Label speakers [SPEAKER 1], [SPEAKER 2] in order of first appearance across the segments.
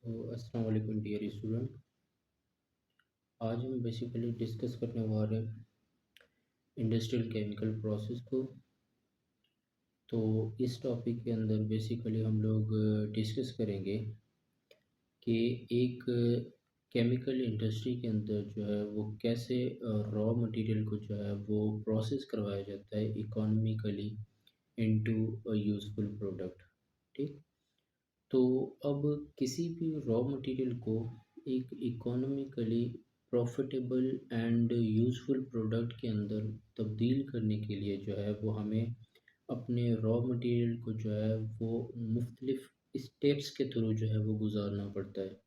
[SPEAKER 1] तो अस्सलाम वालेकुम डियर स्टूडेंट। आज हम बेसिकली डिस्कस करने वाले हैं इंडस्ट्रियल केमिकल प्रोसेस को। तो इस टॉपिक के अंदर बेसिकली हम लोग डिस्कस करेंगे कि एक केमिकल इंडस्ट्री के अंदर जो है वो कैसे रॉ मटेरियल को जो है वो प्रोसेस करवाया जाता है इकोनॉमिकली इनटू यूज़फुल प्रोडक्ट। ठीक। तो अब किसी भी रॉ मटेरियल को एक economically profitable and useful product के अंदर तब्दील करने के लिए जो है वो हमें अपने रॉ मटेरियल को जो है वो मुख्तलिफ स्टेप्स के थ्रू जो है वो गुजारना पड़ता है।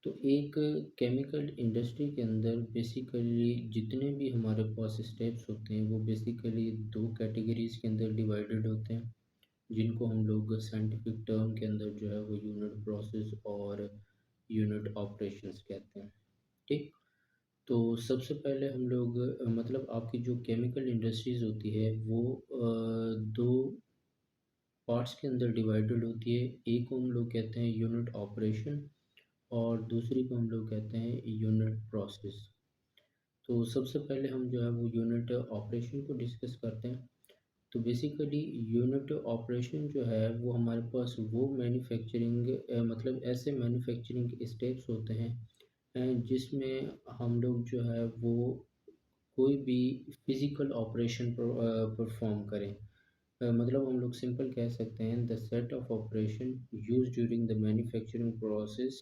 [SPEAKER 1] तो एक केमिकल इंडस्ट्री के अंदर बेसिकली जितने भी हमारे पास स्टेप्स होते हैं वो बेसिकली दो कैटेगरीज़ के अंदर डिवाइडेड होते हैं, जिनको हम लोग साइंटिफिक टर्म के अंदर जो है वो यूनिट प्रोसेस और यूनिट ऑपरेशंस कहते हैं। ठीक। तो सबसे पहले हम लोग मतलब आपकी जो केमिकल इंडस्ट्रीज़ होती है वो दो पार्ट्स के अंदर डिवाइडेड होती है। एक को हम लोग कहते हैं यूनिट ऑपरेशन और दूसरी को हम लोग कहते हैं यूनिट प्रोसेस। तो सबसे पहले हम जो है वो यूनिट ऑपरेशन को डिस्कस करते हैं। तो बेसिकली यूनिट ऑपरेशन जो है वो हमारे पास वो मैन्युफैक्चरिंग मतलब ऐसे मैन्युफैक्चरिंग स्टेप्स होते हैं जिसमें हम लोग जो है वो कोई भी फिज़िकल ऑपरेशन परफॉर्म करें। मतलब हम लोग सिंपल कह सकते हैं the set of operation use during the manufacturing process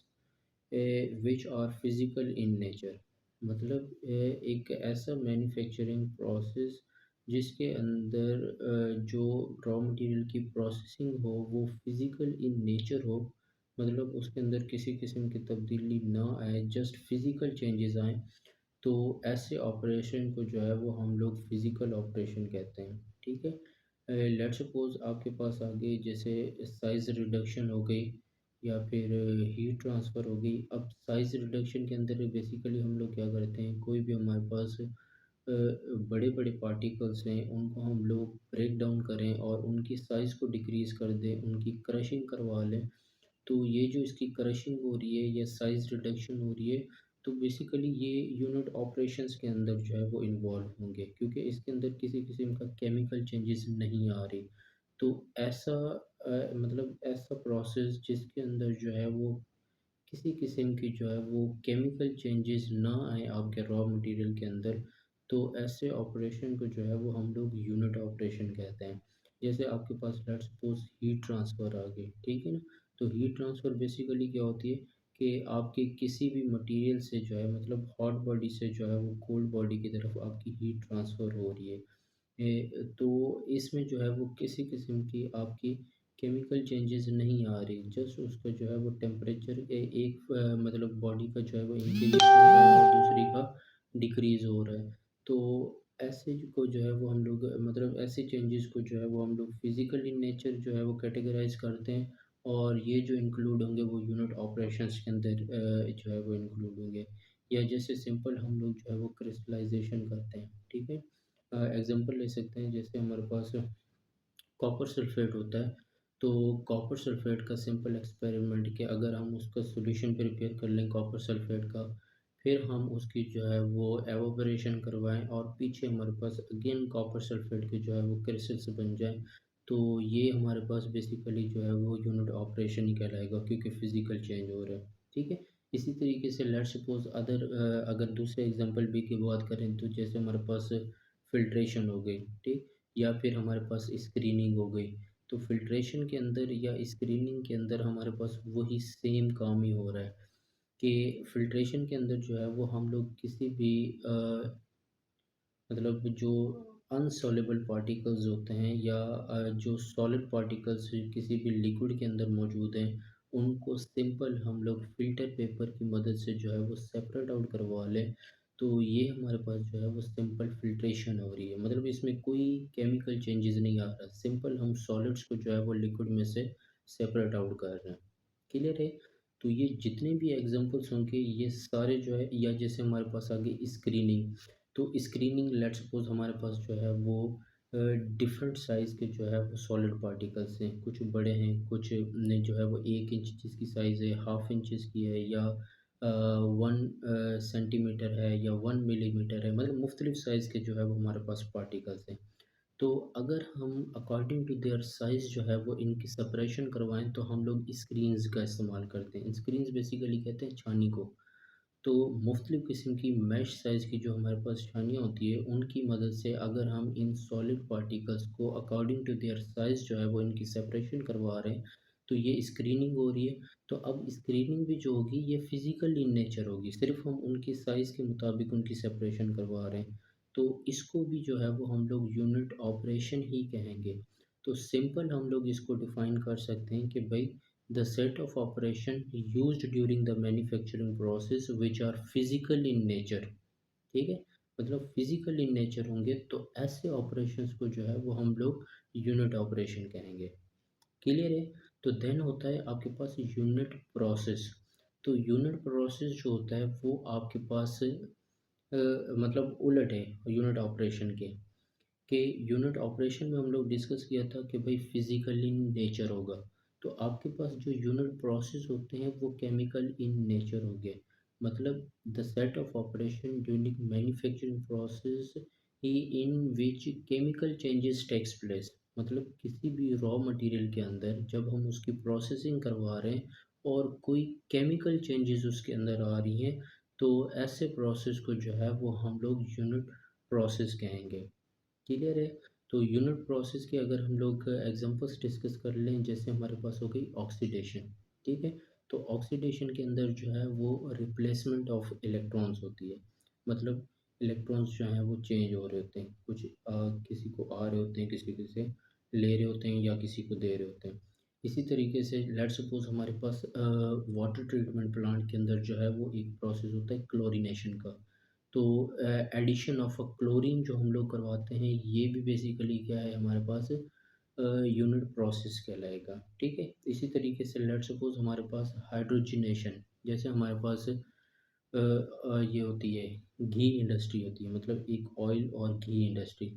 [SPEAKER 1] which are physical in nature. मतलब एक ऐसा मैन्युफैक्चरिंग प्रोसेस जिसके अंदर जो रॉ मटेरियल की प्रोसेसिंग हो वो फिज़िकल इन नेचर हो। मतलब उसके अंदर किसी किस्म की तब्दीली ना आए, जस्ट फिज़िकल चेंजेस आएँ। तो ऐसे ऑपरेशन को जो है वो हम लोग फिज़िकल ऑपरेशन कहते हैं। ठीक है। लेट्स सपोज़ आपके पास आगे जैसे साइज़ रिडक्शन हो गई या फिर हीट ट्रांसफ़र हो गई। अब साइज़ रिडक्शन के अंदर बेसिकली हम लोग क्या करते हैं, कोई भी हमारे पास बड़े-बड़े पार्टिकल्स हैं उनको हम लोग ब्रेक डाउन करें और उनकी साइज़ को डिक्रीज़ कर दें, उनकी क्रशिंग करवा लें। तो ये जो इसकी क्रशिंग हो रही है या साइज़ रिडक्शन हो रही है, तो बेसिकली ये यूनिट ऑपरेशंस के अंदर जो है वो इन्वॉल्व होंगे, क्योंकि इसके अंदर किसी किस्म का केमिकल चेंजेस नहीं आ रही। तो ऐसा मतलब ऐसा प्रोसेस जिसके अंदर जो है वो किसी किस्म की जो है वो केमिकल चेंजेस ना आए आपके रॉ मटेरियल के अंदर, तो ऐसे ऑपरेशन को जो है वो हम लोग यूनिट ऑपरेशन कहते हैं। जैसे आपके पास लेट्स सपोज़ हीट ट्रांसफ़र आ गई, ठीक है ना? तो हीट ट्रांसफ़र बेसिकली क्या होती है कि आपके किसी भी मटेरियल से जो है मतलब हॉट बॉडी से जो है वो कोल्ड बॉडी की तरफ आपकी हीट ट्रांसफ़र हो रही है। तो इसमें जो है वो किसी किस्म की आपकी केमिकल चेंजेस नहीं आ रही, जस्ट उसका जो है वो टेम्परेचर एक मतलब बॉडी का जो है वो इंक्रीज हो रहा है और दूसरी का डिक्रीज हो रहा है। तो ऐसे को जो है वो हम लोग मतलब ऐसे चेंजेस को जो है वो हम लोग फिजिकल इन नेचर जो है वो कैटेगराइज करते हैं। और ये जो इंक्लूड होंगे वो यूनिट ऑपरेशंस के अंदर जो है वो इंक्लूड होंगे। या जैसे सिंपल हम लोग जो है वो क्रिस्टलाइजेशन करते हैं। ठीक है। एग्ज़ाम्पल ले सकते हैं, जैसे हमारे पास कॉपर सल्फ़ेट होता है। तो कॉपर सल्फ़ेट का सिंपल एक्सपेरिमेंट कि अगर हम उसका सॉल्यूशन प्रिपेयर कर लें कॉपर सल्फ़ेट का, फिर हम उसकी जो है वो एवापोरेशन करवाएँ और पीछे हमारे पास अगेन कॉपर सल्फ़ेट के जो है वो क्रिस्टल्स बन जाएँ, तो ये हमारे पास बेसिकली जो है वो यूनिट ऑपरेशन ही कहलाएगा, क्योंकि फ़िज़िकल चेंज हो रहा है। ठीक है? इसी तरीके से लेट्स सपोज़ अगर दूसरे एग्ज़ाम्पल भी की बात करें, तो जैसे हमारे पास फ़िल्ट्रेशन हो गई, ठीक? या फिर हमारे पास स्क्रीनिंग हो गई। तो फ़िल्ट्रेशन के अंदर या स्क्रीनिंग के अंदर हमारे पास वही सेम काम ही हो रहा है कि फ़िल्ट्रेशन के अंदर जो है वो हम लोग किसी भी मतलब जो अनसॉल्युबल पार्टिकल्स होते हैं या जो सॉलिड पार्टिकल्स किसी भी लिक्विड के अंदर मौजूद हैं, उनको सिंपल हम लोग फ़िल्टर पेपर की मदद से जो है वो सेपरेट आउट करवा लें। तो ये हमारे पास जो है वो सिंपल फ़िल्ट्रेशन हो रही है। मतलब इसमें कोई केमिकल चेंजेस नहीं आ रहा। सिंपल हम सॉलिड्स को जो है वो लिक्विड में से सेपरेट आउट कर रहे हैं। क्लियर है? तो ये जितने भी एग्ज़ाम्पल्स होंगे ये सारे जो है, या जैसे हमारे पास आ गई स्क्रीनिंग। तो स्क्रीनिंग लेट्स सपोज़ हमारे पास जो है वो डिफरेंट साइज़ के जो है वो सॉलिड पार्टिकल्स हैं, कुछ बड़े हैं, कुछ ने जो है वो 1 इंच जिसकी साइज़ है, हाफ इंचज़ की है, या 1 सेंटीमीटर है, या 1 मिलीमीटर है, मतलब मुख्तलिफ साइज़ के जो है वो हमारे पास पार्टिकल्स हैं। तो अगर हम अकॉर्डिंग टू देयर साइज़ जो है वो इनकी सेपरेशन करवाएं, तो हम लोग स्क्रीन्स का इस्तेमाल करते हैं। स्क्रीन्स बेसिकली कहते हैं छानी को। तो मुख्तलिफ़ किस्म की मैश साइज़ की जो हमारे पास छानियाँ होती है, उनकी मदद से अगर हम इन सॉलिड पार्टिकल्स को अकॉर्डिंग टू देयर साइज़ जो है वो इनकी सेपरेशन करवा रहे हैं, तो ये स्क्रीनिंग हो रही है। तो अब स्क्रीनिंग भी जो होगी ये फ़िज़िकल इन नेचर होगी, सिर्फ़ हम उनकी साइज़ के मुताबिक उनकी सेपरेशन करवा रहे हैं। तो इसको भी जो है वो हम लोग यूनिट ऑपरेशन ही कहेंगे। तो सिंपल हम लोग इसको डिफ़ाइन कर सकते हैं कि भई the set of operation used during the manufacturing process which are physical in nature। ठीक है, मतलब फिजिकल इन नेचर होंगे, तो ऐसे ऑपरेशंस को जो है वो हम लोग यूनिट ऑपरेशन कहेंगे। क्लियर है? तो देन होता है आपके पास यूनिट प्रोसेस। तो यूनिट प्रोसेस जो होता है वो आपके पास मतलब उलट है यूनिट ऑपरेशन के। कि यूनिट ऑपरेशन में हम लोग डिस्कस किया था कि भाई फिजिकल इन नेचर होगा। तो आपके पास जो यूनिट प्रोसेस होते हैं वो केमिकल इन नेचर हो गए। मतलब the set of operation during manufacturing process in which chemical changes takes place. मतलब किसी भी रॉ मटेरियल के अंदर जब हम उसकी प्रोसेसिंग करवा रहे हैं और कोई केमिकल चेंजेस उसके अंदर आ रही हैं, तो ऐसे प्रोसेस को जो है वो हम लोग यूनिट प्रोसेस कहेंगे। क्लियर है? तो यूनिट प्रोसेस के अगर हम लोग एग्जांपल्स डिस्कस कर लें, जैसे हमारे पास हो गई ऑक्सीडेशन। ठीक है? तो ऑक्सीडेशन के अंदर जो है वो रिप्लेसमेंट ऑफ इलेक्ट्रॉन्स होती है। मतलब इलेक्ट्रॉन्स जो हैं वो चेंज हो रहे होते हैं, कुछ किसी को आ रहे होते हैं, किसी से ले रहे होते हैं, या किसी को दे रहे होते हैं। इसी तरीके से लेट्स सपोज हमारे पास वाटर ट्रीटमेंट प्लांट के अंदर जो है वो एक प्रोसेस होता है क्लोरीनेशन का। तो एडिशन ऑफ क्लोरीन जो हम लोग करवाते हैं, ये भी बेसिकली क्या है हमारे पास यूनिट प्रोसेस कहलाएगा। ठीक है, इसी तरीके से लेट सपोज हमारे पास हाइड्रोजनेशन, जैसे हमारे पास ये होती है घी इंडस्ट्री होती है, मतलब एक ऑयल और घी इंडस्ट्री।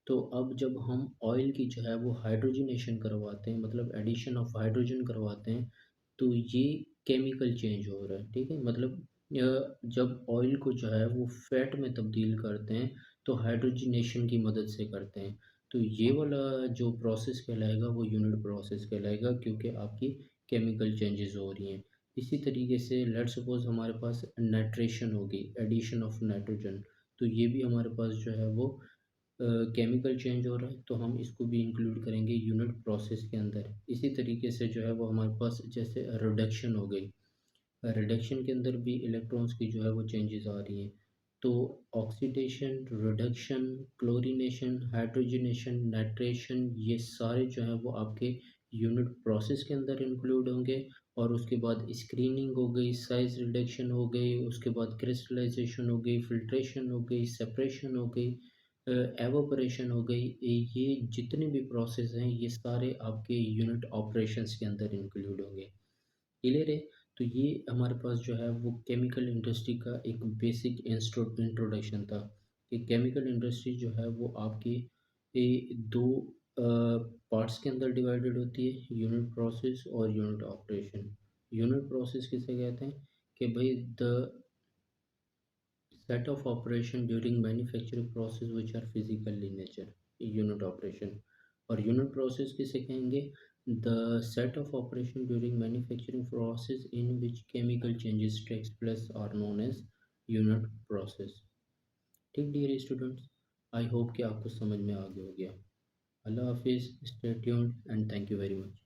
[SPEAKER 1] तो अब जब हम ऑयल की जो है वो हाइड्रोजनेशन करवाते हैं, मतलब एडिशन ऑफ हाइड्रोजन करवाते हैं, तो ये केमिकल चेंज हो रहा है। ठीक है, मतलब जब ऑयल को जो है वो फैट में तब्दील करते हैं, तो हाइड्रोजनेशन की मदद से करते हैं। तो ये वाला जो प्रोसेस कहलाएगा वो यूनिट प्रोसेस कहलाएगा, क्योंकि आपकी केमिकल चेंजेस हो रही हैं। इसी तरीके से लेट्स सपोज हमारे पास नाइट्रेशन होगी, एडिशन ऑफ नाइट्रोजन। तो ये भी हमारे पास जो है वो केमिकल चेंज हो रहा है, तो हम इसको भी इंक्लूड करेंगे यूनिट प्रोसेस के अंदर। इसी तरीके से जो है वो हमारे पास जैसे रिडक्शन हो गई, रिडक्शन के अंदर भी इलेक्ट्रॉन्स की जो है वो चेंजेस आ रही हैं। तो oxidation, reduction, chlorination, hydrogenation, nitration, ये सारे जो हैं वो आपके यूनिट प्रोसेस के अंदर इंक्लूड होंगे। और उसके बाद स्क्रीनिंग हो गई, साइज रिडक्शन हो गई, उसके बाद क्रिस्टलाइजेशन हो गई, फिल्ट्रेशन हो गई, सेपरेशन हो गई, एवोपरेशन हो गई। ये जितने भी प्रोसेस हैं ये सारे आपके यूनिट ऑपरेशंस के अंदर इंक्लूड होंगे। क्लियर है? तो ये हमारे पास जो है वो केमिकल इंडस्ट्री का एक बेसिक इंट्रोडक्शन था कि केमिकल इंडस्ट्री जो है वो आपकी दो पार्ट्स के अंदर डिवाइडेड होती है, यूनिट प्रोसेस और यूनिट ऑपरेशन। यूनिट प्रोसेस किसे कहते हैं? कि भाई the set of operation during manufacturing process which are physical in nature, unit operation. और यूनिट प्रोसेस किसे कहेंगे? The set of operation during manufacturing process in which chemical changes takes place are known as unit process. ठीक dear students, I hope कि आपको समझ में आ गया हो गया। अल्लाह हाफिज़, stay tuned and thank you very much.